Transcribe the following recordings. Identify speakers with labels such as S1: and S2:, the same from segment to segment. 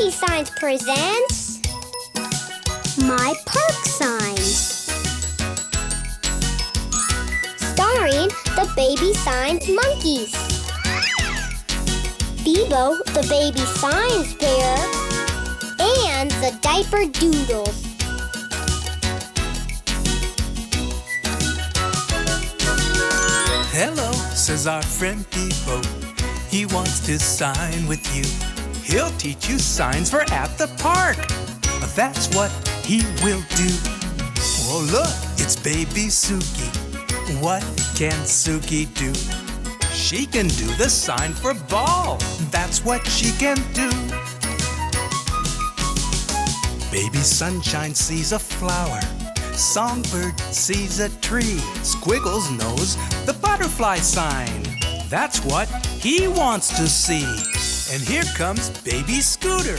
S1: Baby Signs presents My Park Signs, starring the Baby Signs monkeys, Bebo the Baby Signs bear, and the Diaper Doodles.
S2: Hello, says our friend Bebo. He wants to sign with you. He'll teach you signs for at the park. That's what he will do. Oh, look, it's baby Suki. What can Suki do? She can do the sign for ball. That's what she can do. Baby Sunshine sees a flower. Songbird sees a tree. Squiggles knows the butterfly sign. That's what he wants to see. And here comes Baby Scooter.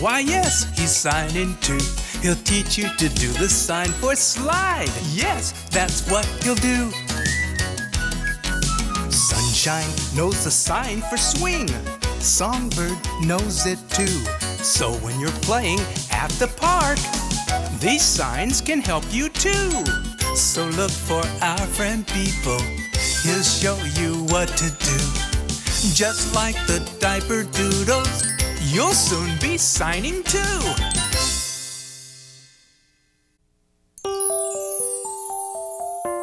S2: Why, yes, he's signing too. He'll teach you to do the sign for slide. Yes, that's what he'll do. Sunshine knows the sign for swing. Songbird knows it too. So when you're playing at the park, these signs can help you too. So look for our friend Bebo. He'll show you what to do. Just like the Diaper Doodles, you'll soon be signing too.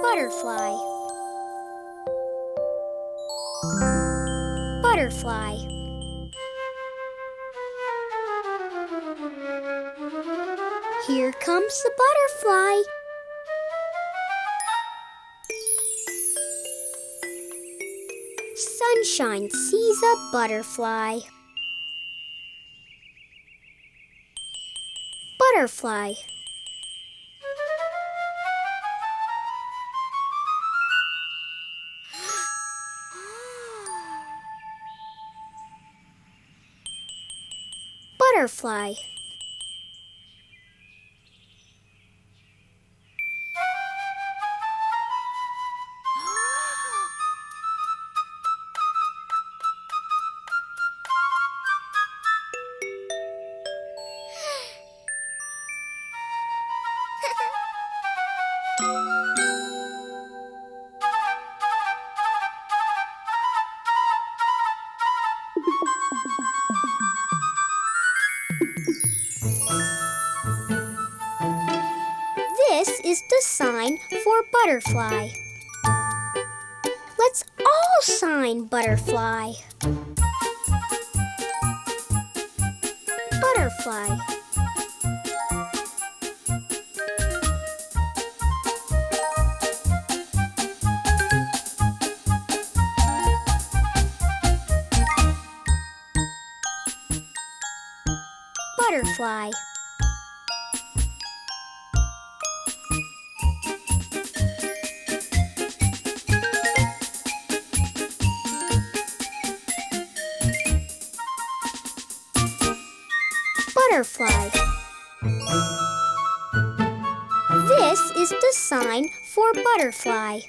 S1: Butterfly. Butterfly. Here comes the butterfly. Sunshine sees a butterfly. Butterfly. Butterfly. This is the sign for butterfly. Let's all sign butterfly. Butterfly. Butterfly. Butterfly. This is the sign for butterfly.